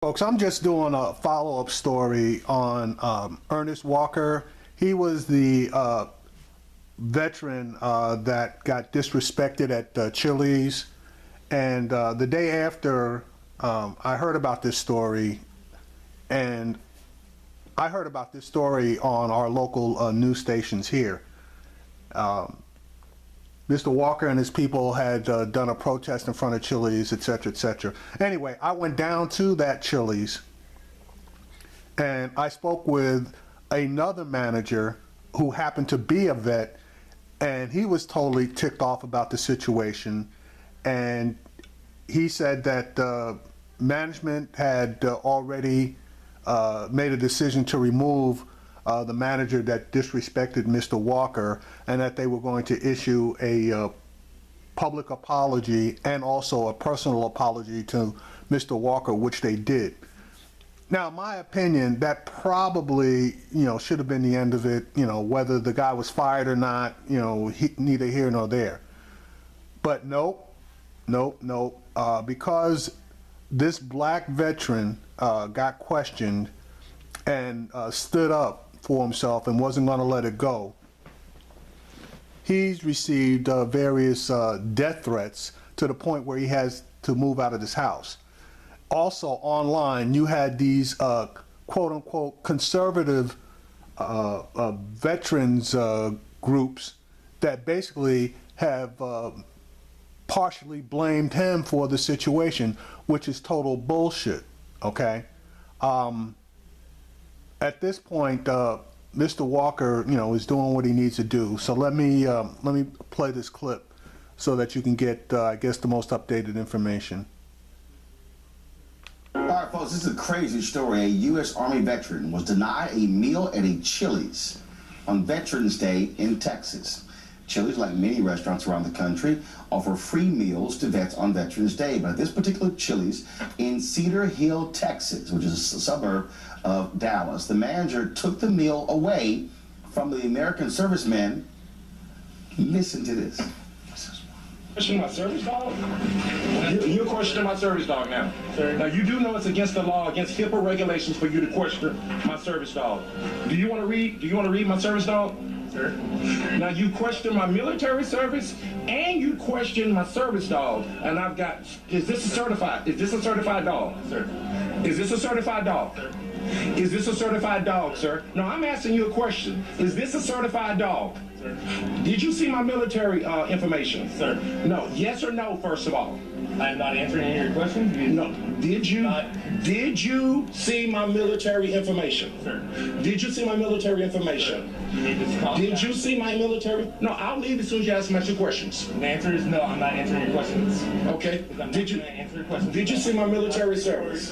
Folks, I'm just doing a follow-up story on Ernest Walker. He was the veteran that got disrespected at Chili's, and the day after I heard about this story, and I heard about this story on our local news stations here. Mr. Walker and his people had done a protest in front of Chili's, etc., etc. Anyway, I went down to that Chili's and I spoke with another manager who happened to be a vet, and he was totally ticked off about the situation. And he said that management had already made a decision to remove the manager that disrespected Mr. Walker, and that they were going to issue a public apology and also a personal apology to Mr. Walker, which they did. Now, in my opinion, that probably, should have been the end of it. Whether the guy was fired or not, neither here nor there. But nope, because this black veteran got questioned and stood up for himself and wasn't going to let it go. He's received various death threats to the point where he has to move out of his house. Also online, you had these quote-unquote conservative veterans groups that basically have partially blamed him for the situation, which is total bullshit, okay? At this point, Mr. Walker, is doing what he needs to do. So let me play this clip so that you can get, I guess, the most updated information. All right, folks, this is a crazy story. A U.S. Army veteran was denied a meal at a Chili's on Veterans Day in Texas. Chili's, like many restaurants around the country, offer free meals to vets on Veterans Day. But at this particular Chili's in Cedar Hill, Texas, which is a suburb of Dallas, the manager took the meal away from the American servicemen. Listen to this. Question my service dog? You're questioning my service dog now. Sir. Now you do know it's against the law, against HIPAA regulations for you to question my service dog. Do you want to read my service dog? Sir. Now you question my military service and you question my service dog. And I've got, is this a certified dog? Sir. Is this a certified dog? Sir. Is this a certified dog, sir? No, I'm asking you a question. Is this a certified dog? Sir. Did you see my military information? Sir. No. Yes or no, first of all? I am not answering any of your questions. No. Did you see my military information? Sir. Did you see my military information? Did you see my military? No, I'll leave as soon as you ask my two questions. The answer is no, I'm not answering your questions. Okay. Did you see my military service?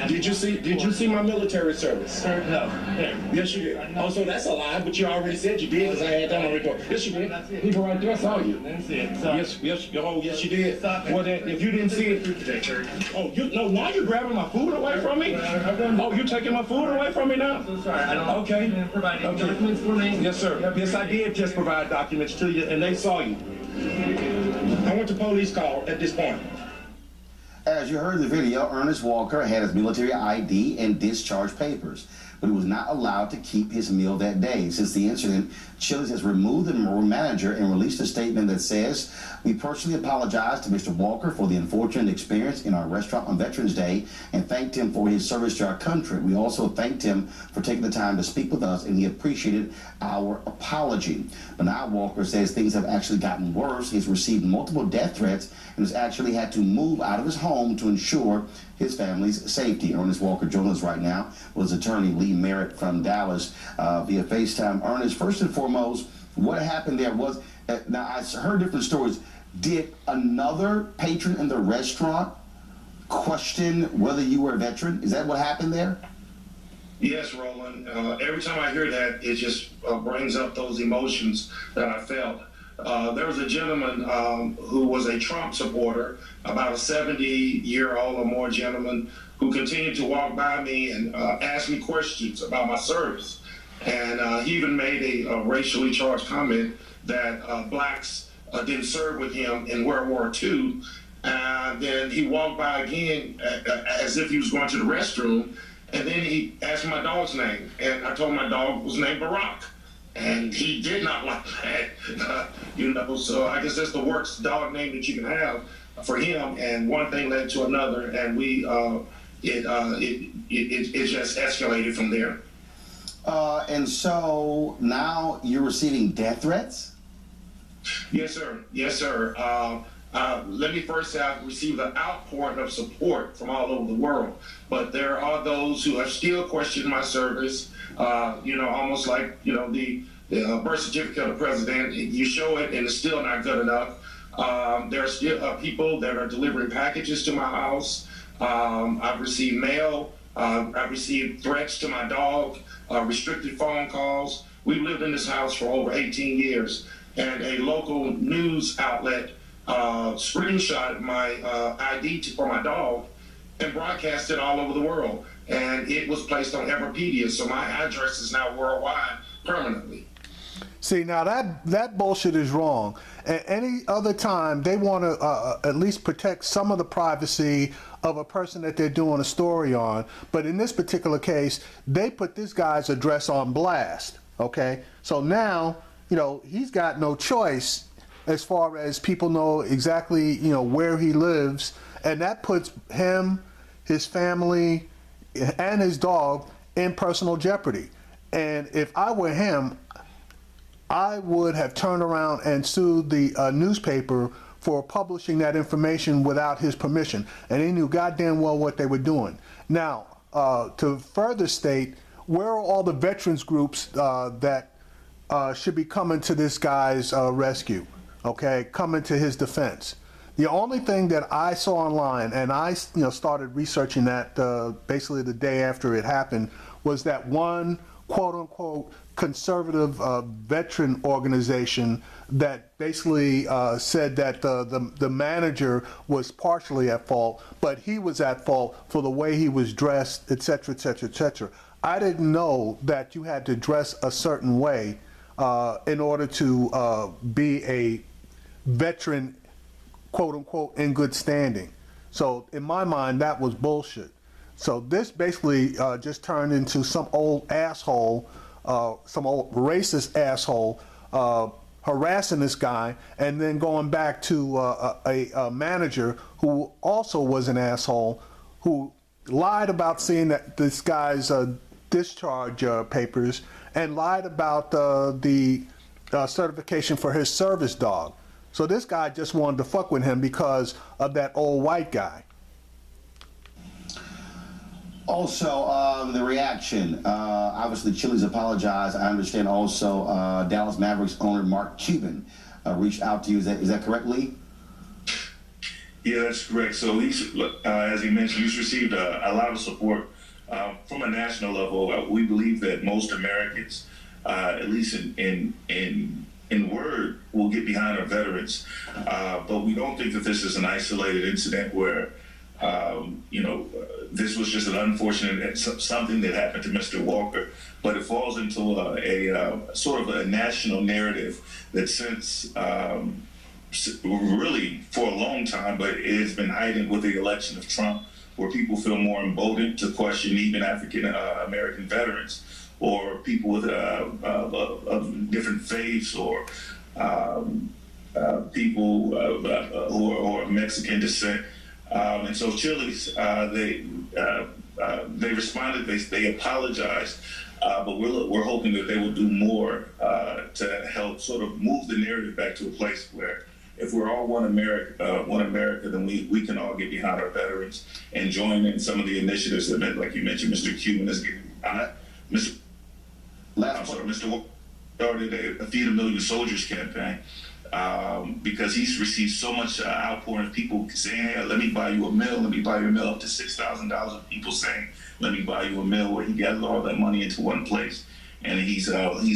Did you see my military service? Sir, no. Here. Yes, you did. Oh, so that's a lie, but you already said you did because I had that on record. Yes, you did. People right there saw you. Didn't see it. Yes, you did. Stop it. Well, then, if you didn't see it, now you're grabbing my food away from me? Oh, you're taking my food away from me now? I'm so sorry. I don't Okay. Provide any documents for me. Yes, sir. Yes, I did just provide documents to you, and they saw you. I want the police call at this point. As you heard in the video, Ernest Walker had his military ID and discharge papers, but he was not allowed to keep his meal that day. Since the incident, Chili's has removed the manager and released a statement that says, "We personally apologize to Mr. Walker for the unfortunate experience in our restaurant on Veterans Day and thanked him for his service to our country. We also thanked him for taking the time to speak with us, and he appreciated our apology." But now Walker says things have actually gotten worse. He's received multiple death threats and has actually had to move out of his home to ensure his family's safety. Ernest Walker joins us right now with his attorney Lee Merritt from Dallas via FaceTime. Ernest, first and foremost, what happened there was, now I heard different stories. Did another patron in the restaurant question whether you were a veteran? Is that what happened there? Yes, Roland. Every time I hear that, it just brings up those emotions that I felt. There was a gentleman who was a Trump supporter, about a 70-year-old or more gentleman, who continued to walk by me and ask me questions about my service. And he even made a racially charged comment that blacks didn't serve with him in World War II. Then he walked by again as if he was going to the restroom, and then he asked my dog's name, and I told my dog was named Barack, and he did not like that, So I guess that's the worst dog name that you can have for him. And one thing led to another, and it just escalated from there. And so now you're receiving death threats? Yes, sir. Yes, sir. Let me first say I've received an outpouring of support from all over the world, but there are those who have still questioned my service. Almost like the birth certificate of the president. You show it and it's still not good enough. There are still people that are delivering packages to my house. I've received mail. I've received threats to my dog, restricted phone calls. We've lived in this house for over 18 years, and a local news outlet screenshotted my ID for my dog and broadcast it all over the world. And it was placed on Everpedia, so my address is now worldwide permanently. See, now that bullshit is wrong. At any other time, they want to at least protect some of the privacy of a person that they're doing a story on. But in this particular case, they put this guy's address on blast, okay? So now, he's got no choice as far as people know exactly, where he lives. And that puts him, his family, and his dog in personal jeopardy. And if I were him, I would have turned around and sued the newspaper for publishing that information without his permission. And they knew goddamn well what they were doing. Now, to further state, where are all the veterans groups that should be coming to this guy's rescue, okay, coming to his defense? The only thing that I saw online, and I started researching that basically the day after it happened, was that one quote-unquote conservative veteran organization that basically said that the manager was partially at fault, but he was at fault for the way he was dressed, etc., etc., etc. I didn't know that you had to dress a certain way in order to be a veteran, quote-unquote, in good standing. So in my mind, that was bullshit. So this basically just turned into some old asshole, some old racist asshole harassing this guy, and then going back to a manager who also was an asshole, who lied about seeing that this guy's discharge papers, and lied about the certification for his service dog. So this guy just wanted to fuck with him because of that old white guy. Also, the reaction. Obviously, Chili's apologized. I understand also Dallas Mavericks owner Mark Cuban reached out to you. Is that correct, Lee? Yeah, that's correct. So he's, as he mentioned, he's received a lot of support from a national level. We believe that most Americans, at least in word, will get behind our veterans. But we don't think that this is an isolated incident where, this was just an unfortunate something that happened to Mr. Walker, but it falls into a sort of a national narrative that since really for a long time, but it has been heightened with the election of Trump, where people feel more emboldened to question even African American veterans or people with of different faiths or people who are Mexican descent. And so Chili's, they responded, they apologized, but we're hoping that they will do more to help sort of move the narrative back to a place where if we're all one America, then we can all get behind our veterans and join in some of the initiatives that, like you mentioned, Mr. Cuban is getting. Mr. Walker started a Feed a Million Soldiers campaign. Because he's received so much outpouring of people saying, hey, let me buy you a meal, up to $6,000 of people saying, let me buy you a meal, where he gathered all that money into one place. And he's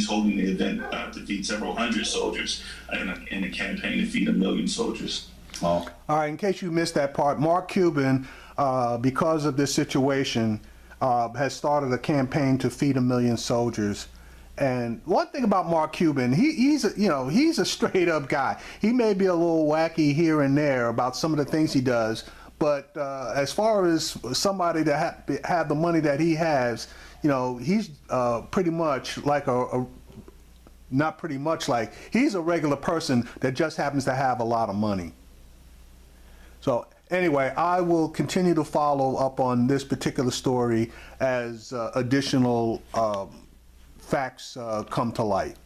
holding the event to feed several hundred soldiers in a campaign to feed 1 million soldiers. Oh. All right, in case you missed that part, Mark Cuban, because of this situation, has started a campaign to feed 1 million soldiers. And one thing about Mark Cuban, he's a straight up guy. He may be a little wacky here and there about some of the things he does, but as far as somebody that have the money that he has, he's pretty much like not pretty much like, he's a regular person that just happens to have a lot of money. So anyway, I will continue to follow up on this particular story as additional facts come to light.